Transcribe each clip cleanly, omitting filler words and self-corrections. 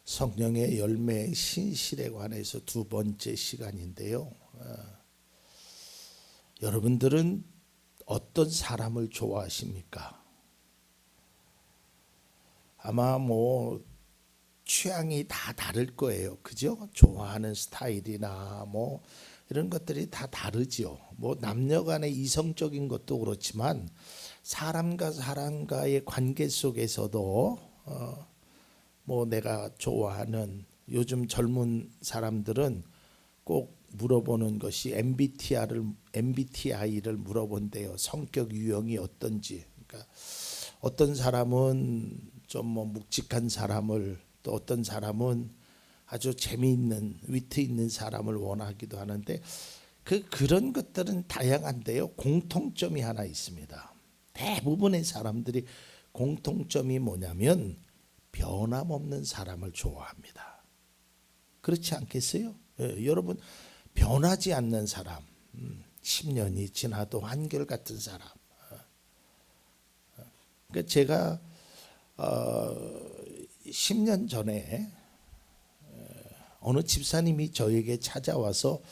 성령의 열매 신실에 관해서 두 번째 시간인데요. 여러분들은 어떤 사람을 좋아하십니까? 아마 취향이 다 다를 거예요. 그죠? 좋아하는 스타일이나 이런 것들이 다 다르죠. 남녀 간의 이성적인 것도 그렇지만 사람과 사람과의 관계 속에서도 내가 좋아하는, 요즘 젊은 사람들은 꼭 물어보는 것이 MBTI를 물어본대요. 성격 유형이 어떤지. 그러니까 어떤 사람은 좀 묵직한 사람을, 또 어떤 사람은 아주 재미있는, 위트 있는 사람을 원하기도 하는데 그런 것들은 다양한데요. 공통점이 하나 있습니다. 대부분의 사람들이 공통점이 뭐냐면 변함없는 사람을 좋아합니다. 그렇지 않겠어요? 여러분, 변하지 않는 사람, 10년이 지나도 한결같은 사람. 그러니까 제가 10년 전에 어느 집사님이 저에게 찾아와서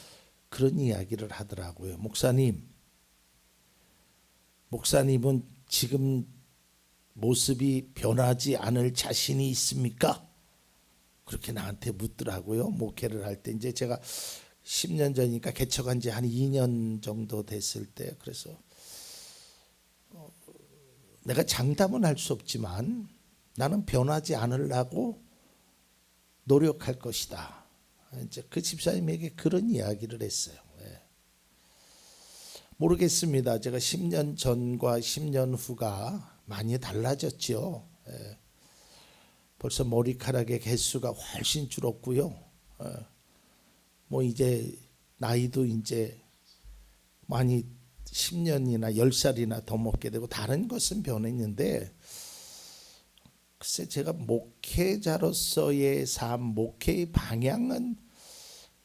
그런 이야기를 하더라고요. 목사님은 지금 모습이 변하지 않을 자신이 있습니까? 그렇게 나한테 묻더라고요. 목회를 할 때 이제 제가 10년 전이니까 개척한 지 한 2년 정도 됐을 때, 그래서 내가 장담은 할 수 없지만 나는 변하지 않으려고 노력할 것이다. 이제 그 집사님에게 그런 이야기를 했어요. 모르겠습니다. 제가 10년 전과 10년 후가 많이 달라졌죠. 벌써 머리카락의 개수가 훨씬 줄었고요. 이제 나이도 이제 많이 10년이나 10살이나 더 먹게 되고 다른 것은 변했는데, 글쎄 제가 목회자로서의 삶, 목회의 방향은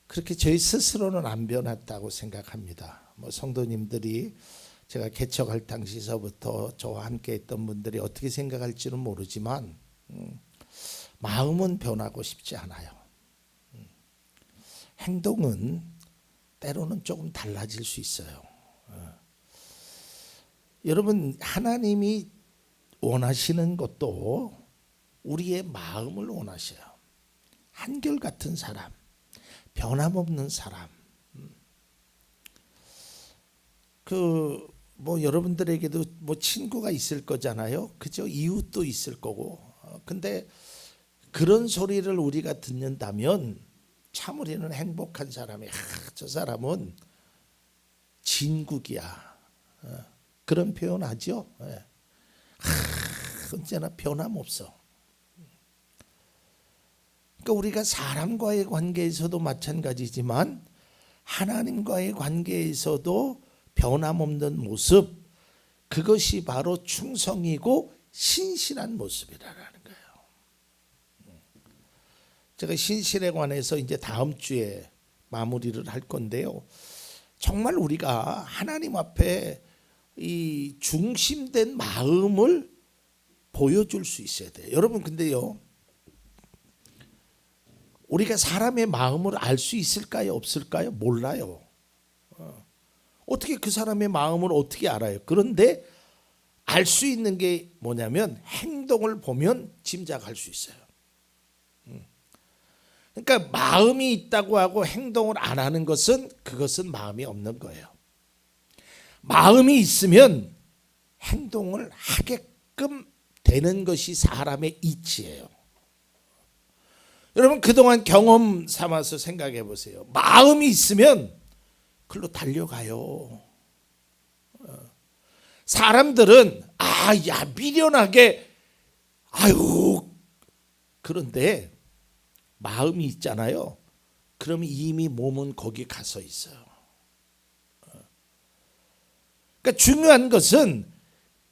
그렇게 저희 스스로는 안 변했다고 생각합니다. 성도님들이 제가 개척할 당시서부터 저와 함께 했던 분들이 어떻게 생각할지는 모르지만 마음은 변하고 싶지 않아요. 행동은 때로는 조금 달라질 수 있어요. 여러분, 하나님이 원하시는 것도 우리의 마음을 원하셔요. 한결같은 사람, 변함없는 사람. 여러분들에게도 친구가 있을 거잖아요. 그죠? 이웃도 있을 거고. 근데 그런 소리를 우리가 듣는다면 참 우리는 행복한 사람이, 저 사람은 진국이야. 그런 표현 하죠. 언제나 변함없어. 그러니까 우리가 사람과의 관계에서도 마찬가지지만 하나님과의 관계에서도 변함없는 모습, 그것이 바로 충성이고 신실한 모습이라는 거예요. 제가 신실에 관해서 이제 다음 주에 마무리를 할 건데요. 정말 우리가 하나님 앞에 이 중심된 마음을 보여줄 수 있어야 돼요. 여러분, 근데요, 우리가 사람의 마음을 알 수 있을까요? 없을까요? 몰라요. 어떻게 그 사람의 마음을 어떻게 알아요? 그런데 알 수 있는 게 뭐냐면 행동을 보면 짐작할 수 있어요. 그러니까 마음이 있다고 하고 행동을 안 하는 것은, 그것은 마음이 없는 거예요. 마음이 있으면 행동을 하게끔 되는 것이 사람의 이치예요. 여러분, 그동안 경험 삼아서 생각해 보세요. 마음이 있으면 그걸로 달려가요. 사람들은 미련하게 그런데 마음이 있잖아요. 그러면 이미 몸은 거기 가서 있어요. 그러니까 중요한 것은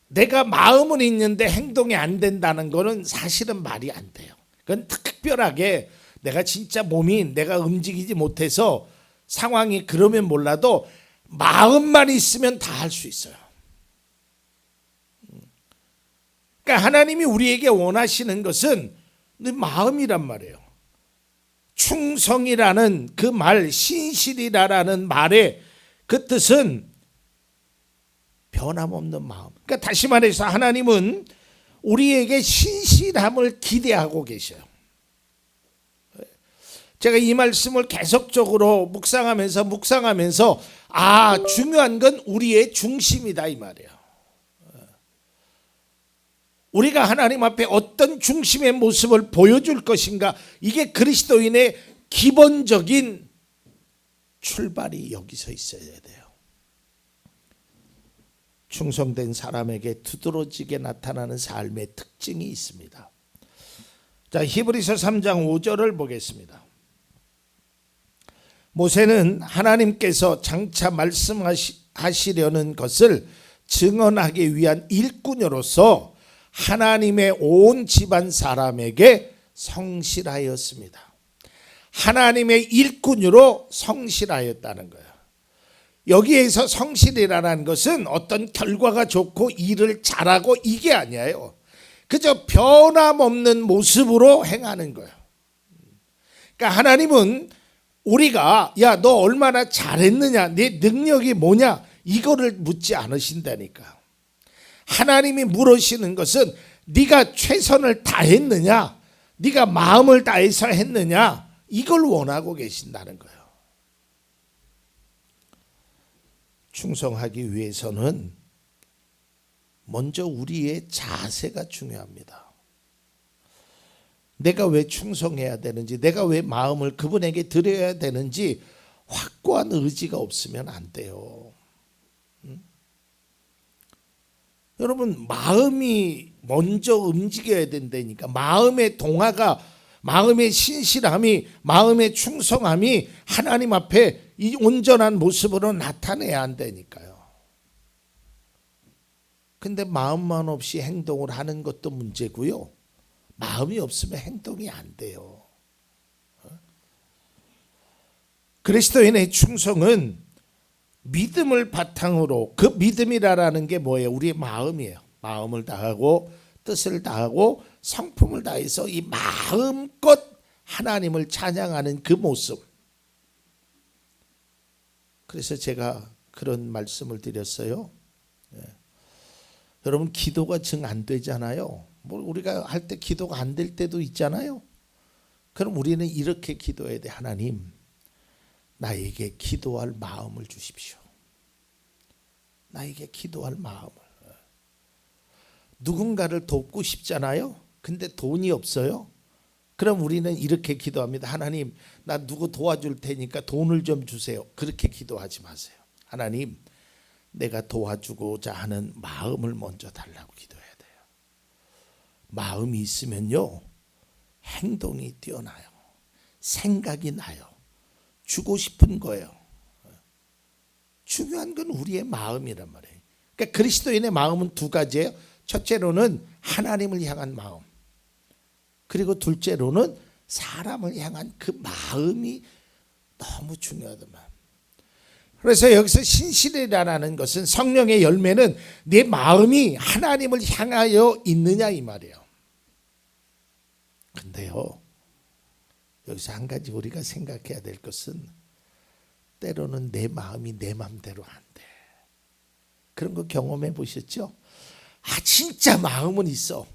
내가 마음은 있는데 행동이 안 된다는 거는 사실은 말이 안 돼요. 그건 특별하게 내가 진짜 몸이 내가 움직이지 못해서 상황이 그러면 몰라도 마음만 있으면 다 할 수 있어요. 그러니까 하나님이 우리에게 원하시는 것은 내 마음이란 말이에요. 충성이라는 그 말, 신실이라는 말의 그 뜻은 변함없는 마음. 그러니까 다시 말해서 하나님은 우리에게 신실함을 기대하고 계셔요. 제가 이 말씀을 계속적으로 묵상하면서 중요한 건 우리의 중심이다 이 말이에요. 우리가 하나님 앞에 어떤 중심의 모습을 보여줄 것인가, 이게 그리스도인의 기본적인 출발이 여기서 있어야 돼요. 충성된 사람에게 두드러지게 나타나는 삶의 특징이 있습니다. 자, 히브리서 3장 5절을 보겠습니다. 모세는 하나님께서 장차 말씀하시려는 것을 증언하기 위한 일꾼으로서 하나님의 온 집안 사람에게 성실하였습니다. 하나님의 일꾼으로 성실하였다는 거예요. 여기에서 성실이라는 것은 어떤 결과가 좋고 일을 잘하고 이게 아니에요. 그저 변함없는 모습으로 행하는 거예요. 그러니까 하나님은 우리가 너 얼마나 잘했느냐, 네 능력이 뭐냐, 이거를 묻지 않으신다니까. 하나님이 물으시는 것은 네가 최선을 다했느냐, 네가 마음을 다해서 했느냐, 이걸 원하고 계신다는 거예요. 충성하기 위해서는 먼저 우리의 자세가 중요합니다. 내가 왜 충성해야 되는지, 내가 왜 마음을 그분에게 드려야 되는지 확고한 의지가 없으면 안 돼요. 여러분, 마음이 먼저 움직여야 된다니까. 마음의 동화가, 마음의 신실함이, 마음의 충성함이 하나님 앞에 이 온전한 모습으로 나타내야 한다니까요. 근데 마음만 없이 행동을 하는 것도 문제고요. 마음이 없으면 행동이 안 돼요. 그리스도인의 충성은 믿음을 바탕으로, 그 믿음이라는 게 뭐예요? 우리의 마음이에요. 마음을 다하고 뜻을 다하고 성품을 다해서 이 마음껏 하나님을 찬양하는 그 모습. 그래서 제가 그런 말씀을 드렸어요. 여러분, 기도가 정 안 되잖아요. 우리가 할 때 기도가 안 될 때도 있잖아요. 그럼 우리는 이렇게 기도해야 돼. 하나님, 나에게 기도할 마음을 주십시오. 나에게 기도할 마음을. 누군가를 돕고 싶잖아요. 근데 돈이 없어요. 그럼 우리는 이렇게 기도합니다. 하나님, 나 누구 도와줄 테니까 돈을 좀 주세요. 그렇게 기도하지 마세요. 하나님, 내가 도와주고자 하는 마음을 먼저 달라고 기도해야 돼요. 마음이 있으면요, 행동이 뛰어나요. 생각이 나요. 주고 싶은 거예요. 중요한 건 우리의 마음이란 말이에요. 그러니까 그리스도인의 마음은 두 가지예요. 첫째로는 하나님을 향한 마음, 그리고 둘째로는 사람을 향한 그 마음이 너무 중요하단 말이에요. 그래서 여기서 신실이라는 것은, 성령의 열매는 내 마음이 하나님을 향하여 있느냐 이 말이에요. 근데요, 여기서 한 가지 우리가 생각해야 될 것은, 때로는 내 마음이 내 마음대로 안 돼. 그런 거 경험해 보셨죠? 진짜 마음은 있어.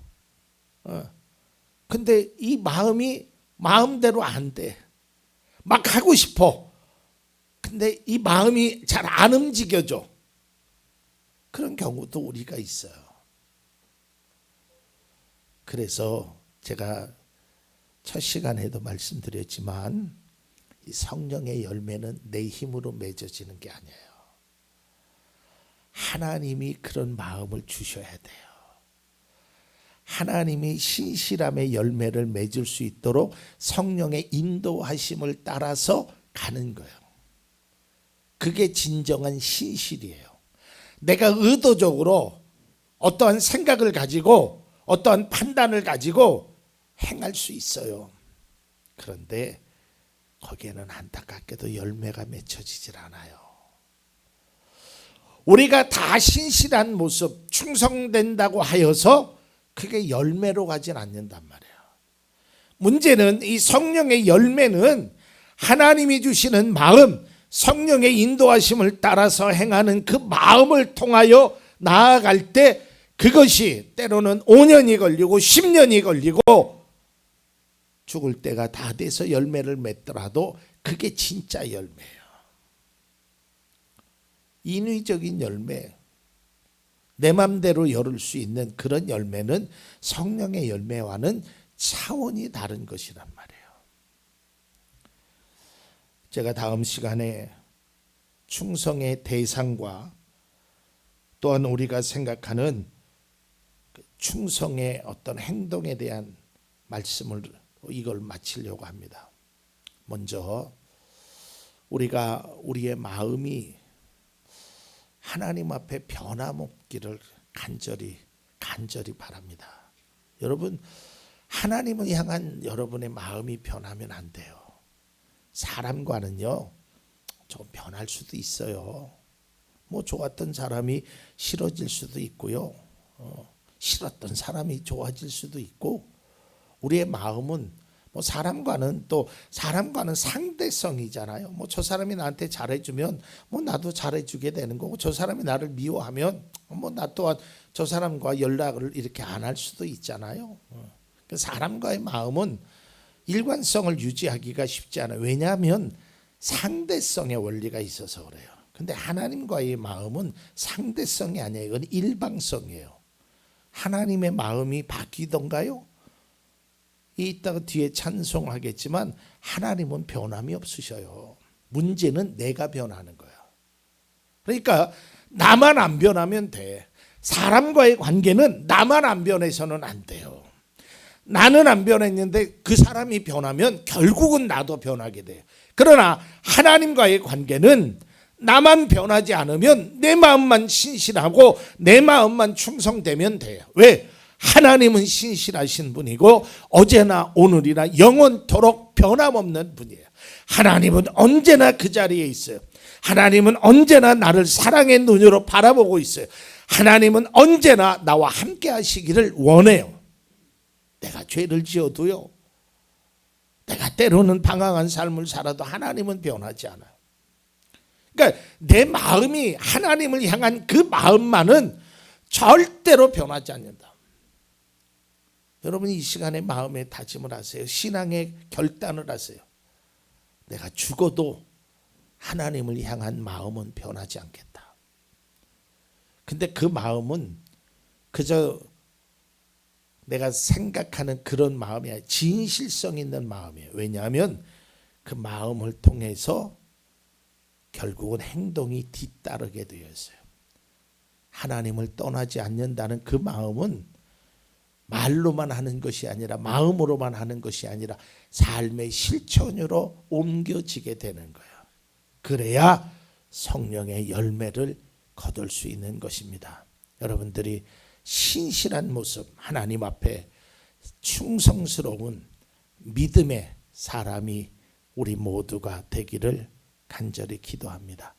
근데 이 마음이 마음대로 안 돼. 막 하고 싶어. 근데 이 마음이 잘 안 움직여져. 그런 경우도 우리가 있어요. 그래서 제가 첫 시간에도 말씀드렸지만, 이 성령의 열매는 내 힘으로 맺어지는 게 아니에요. 하나님이 그런 마음을 주셔야 돼요. 하나님이 신실함의 열매를 맺을 수 있도록 성령의 인도하심을 따라서 가는 거예요. 그게 진정한 신실이에요. 내가 의도적으로 어떠한 생각을 가지고 어떠한 판단을 가지고 행할 수 있어요. 그런데 거기에는 안타깝게도 열매가 맺혀지질 않아요. 우리가 다 신실한 모습, 충성된다고 하여서 그게 열매로 가진 않는단 말이에요. 문제는 이 성령의 열매는 하나님이 주시는 마음, 성령의 인도하심을 따라서 행하는 그 마음을 통하여 나아갈 때 그것이 때로는 5년이 걸리고 10년이 걸리고 죽을 때가 다 돼서 열매를 맺더라도 그게 진짜 열매예요. 인위적인 열매, 내 맘대로 열을 수 있는 그런 열매는 성령의 열매와는 차원이 다른 것이란 말이에요. 제가 다음 시간에 충성의 대상과 또한 우리가 생각하는 충성의 어떤 행동에 대한 말씀을 이걸 마치려고 합니다. 먼저 우리가 우리의 마음이 하나님 앞에 변함없기를 간절히 바랍니다. 여러분, 하나님을 향한 여러분의 마음이 변하면 안 돼요. 사람과는요, 좀 변할 수도 있어요. 뭐 좋았던 사람이 싫어질 수도 있고요. 싫었던 사람이 좋아질 수도 있고, 우리의 마음은 뭐 사람과는 상대성이잖아요. 뭐 저 사람이 나한테 잘해주면 뭐 나도 잘해주게 되는 거고, 저 사람이 나를 미워하면 뭐 나 또한 저 사람과 연락을 이렇게 안 할 수도 있잖아요. 사람과의 마음은 일관성을 유지하기가 쉽지 않아요. 왜냐하면 상대성의 원리가 있어서 그래요. 근데 하나님과의 마음은 상대성이 아니에요. 이건 일방성이에요. 하나님의 마음이 바뀌던가요? 이따가 뒤에 찬송하겠지만 하나님은 변함이 없으셔요. 문제는 내가 변하는 거야. 그러니까 나만 안 변하면 돼. 사람과의 관계는 나만 안 변해서는 안 돼요. 나는 안 변했는데 그 사람이 변하면 결국은 나도 변하게 돼요. 그러나 하나님과의 관계는 나만 변하지 않으면 내 마음만 신실하고 내 마음만 충성되면 돼요. 왜? 하나님은 신실하신 분이고 어제나 오늘이나 영원토록 변함없는 분이에요. 하나님은 언제나 그 자리에 있어요. 하나님은 언제나 나를 사랑의 눈으로 바라보고 있어요. 하나님은 언제나 나와 함께 하시기를 원해요. 내가 죄를 지어도요, 내가 때로는 방황한 삶을 살아도 하나님은 변하지 않아요. 그러니까 내 마음이 하나님을 향한 그 마음만은 절대로 변하지 않는다. 여러분, 이 시간에 마음의 다짐을 하세요. 신앙의 결단을 하세요. 내가 죽어도 하나님을 향한 마음은 변하지 않겠다. 근데 그 마음은 그저 내가 생각하는 그런 마음이 아니라 진실성 있는 마음이에요. 왜냐하면 그 마음을 통해서 결국은 행동이 뒤따르게 되어 있어요. 하나님을 떠나지 않는다는 그 마음은 말로만 하는 것이 아니라, 마음으로만 하는 것이 아니라 삶의 실천으로 옮겨지게 되는 거예요. 그래야 성령의 열매를 거둘 수 있는 것입니다. 여러분들이 신실한 모습, 하나님 앞에 충성스러운 믿음의 사람이 우리 모두가 되기를 간절히 기도합니다.